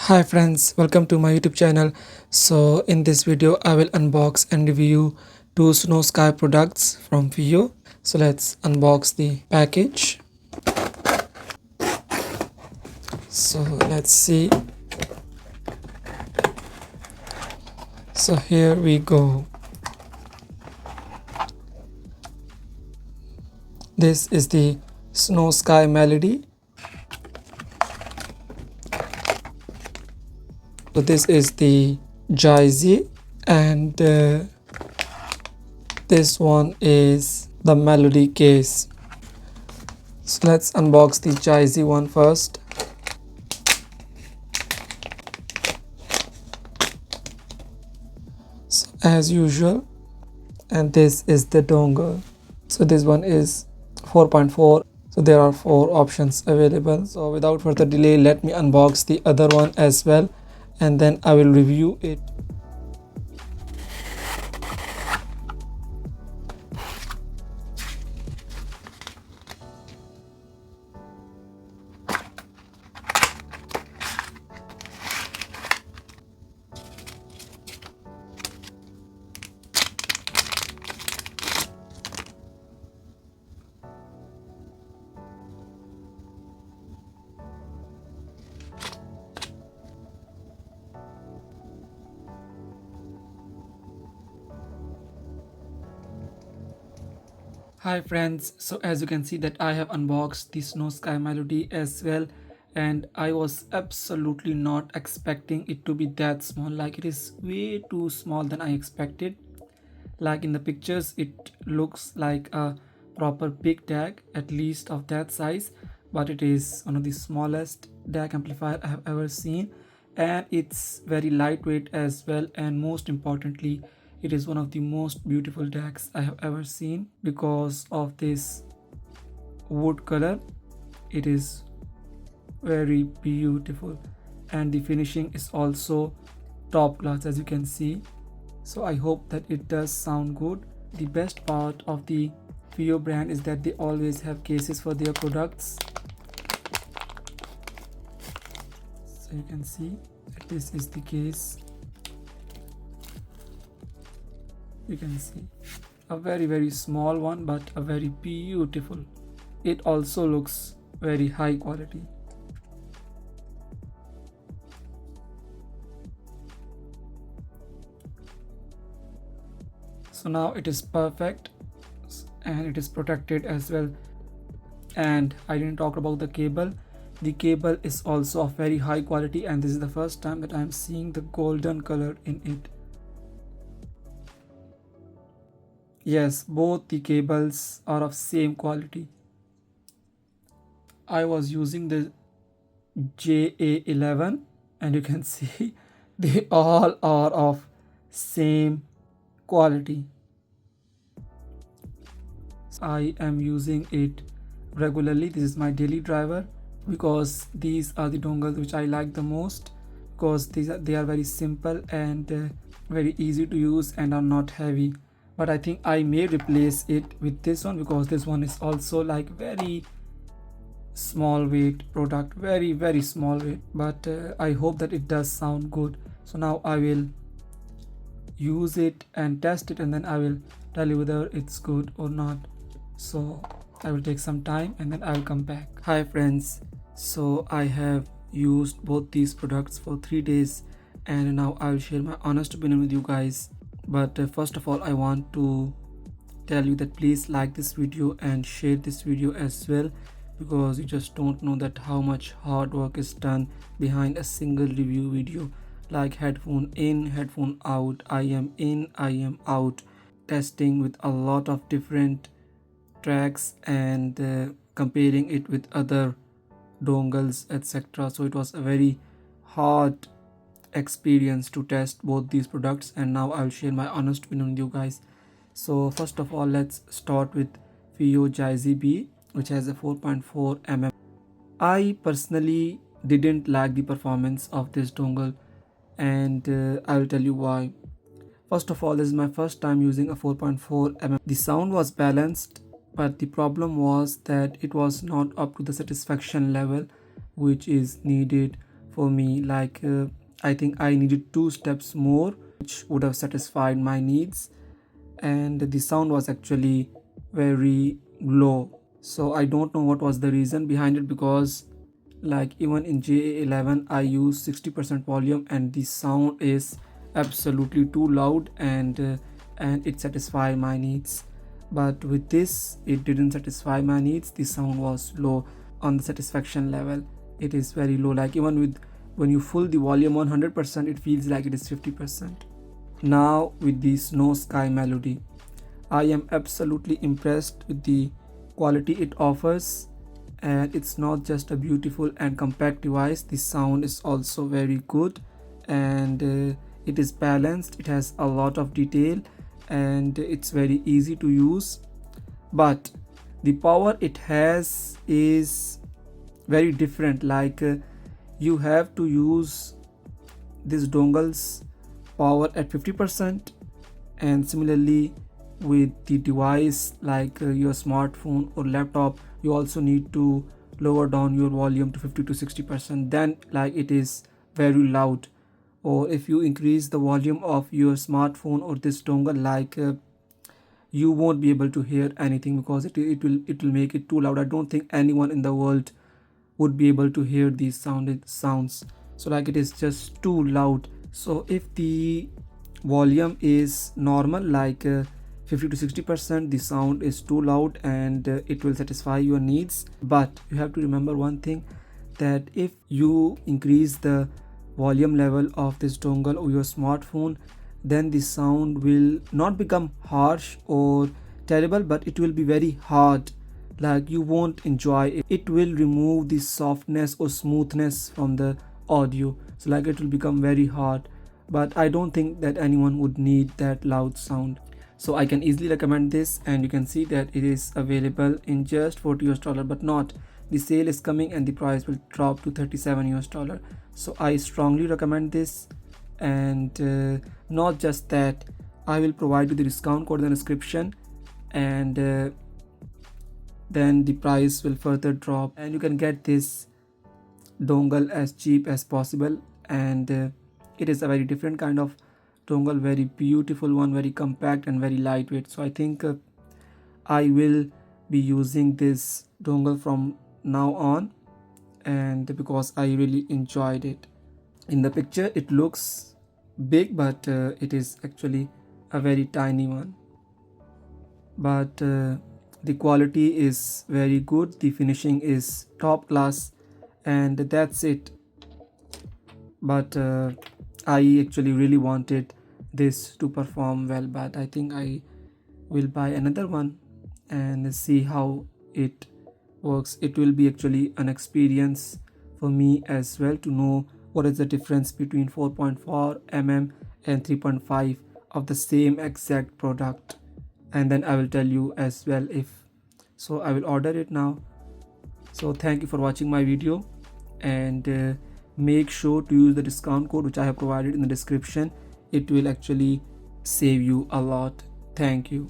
Hi friends, welcome to my YouTube channel. So in this video I will unbox and review two Snowsky products from FIIO. So let's unbox the package. So let's see. So here we go. This is the Snowsky Melody. So this is the JIEZI and this one is the Melody case. So let's unbox the JIEZI one first. So as usual, and this is the dongle. So this one is 4.4. So there are 4 options available. So without further delay, let me unbox the other one as well, and then I will review it. Hi friends, so as you can see that I have unboxed the Snowsky Melody as well, and I was absolutely not expecting it to be that small. Like, it is way too small than I expected. Like in the pictures it looks like a proper big DAC, at least of that size, but it is one of the smallest DAC amplifier I have ever seen, and it's very lightweight as well, and most importantly it is one of the most beautiful DACs I have ever seen because of this wood color. It is very beautiful, and the finishing is also top class, as you can see. So I hope that it does sound good. The best part of the FIIO brand is that they always have cases for their products. So you can see that this is the case. You can see a very small one, but a very beautiful. It also looks very high quality. So now it is perfect and it is protected as well. And I didn't talk about the cable. The cable is also of very high quality, and this is the first time that I am seeing the golden color in it. Yes, both the cables are of same quality. I was using the JA11 and you can see they all are of same quality. I am using it regularly. This is my daily driver because these are the dongles which I like the most, because they are very simple and very easy to use and are not heavy. But I think I may replace it with this one because this one is also like very small weight product, very small weight, but I hope that it does sound good. So now I will use it and test it, and then I will tell you whether it's good or not. So I will take some time and then I will come back. Hi friends, so I have used both these products for 3 days, and now I will share my honest opinion with you guys. But first of all, I want to tell you that please like this video and share this video as well, because you just don't know that how much hard work is done behind a single review video. Like headphone in, headphone out, I am in, I am out, testing with a lot of different tracks and comparing it with other dongles, etc. So it was a very hard experience to test both these products, and now I'll share my honest opinion with you guys. So first of all, let's start with FIIO JIEZI B, which has a 4.4 mm. I personally didn't like the performance of this dongle, and I will tell you why. First of all, this is my first time using a 4.4 mm. The sound was balanced, but the problem was that it was not up to the satisfaction level which is needed for me. Like I think I needed 2 steps more, which would have satisfied my needs, and the sound was actually very low. So I don't know what was the reason behind it, because like even in JA11 I use 60% volume and the sound is absolutely too loud, and it satisfied my needs. But with this it didn't satisfy my needs. The sound was low on the satisfaction level. It is very low. Like even with when you full the volume 100%, it feels like it is 50%. Now with the Snowsky melody, I am absolutely impressed with the quality it offers, and it's not just a beautiful and compact device. The sound is also very good, and it is balanced. It has a lot of detail and it's very easy to use, but the power it has is very different. Like you have to use this dongle's power at 50%, and similarly with the device like your smartphone or laptop, you also need to lower down your volume to 50 to 60%, then like it is very loud. Or if you increase the volume of your smartphone or this dongle, like you won't be able to hear anything, because it will make it too loud. I don't think anyone in the world would be able to hear these sounds. So like it is just too loud. So if the volume is normal, like 50 to 60%, the sound is too loud, and it will satisfy your needs. But you have to remember one thing, that if you increase the volume level of this dongle or your smartphone, then the sound will not become harsh or terrible, but it will be very hard. Like you won't enjoy it. It will remove the softness or smoothness from the audio. So like it will become very hard, but I don't think that anyone would need that loud sound. So I can easily recommend this, and you can see that it is available in just $40, but not, the sale is coming and the price will drop to $37. So I strongly recommend this. And not just that, I will provide you the discount code in the description, and then the price will further drop, and you can get this dongle as cheap as possible. And it is a very different kind of dongle, very beautiful one, very compact and very lightweight. So I think I will be using this dongle from now on, and because I really enjoyed it. In the picture it looks big, but it is actually a very tiny one. But the quality is very good, the finishing is top class, and that's it. But I actually really wanted this to perform well, but I think I will buy another one and see how it works. It will be actually an experience for me as well to know what is the difference between 4.4 mm and 3.5 of the same exact product, and then I will tell you as well. If so, I will order it now. So thank you for watching my video, and make sure to use the discount code which I have provided in the description. It will actually save you a lot. Thank you.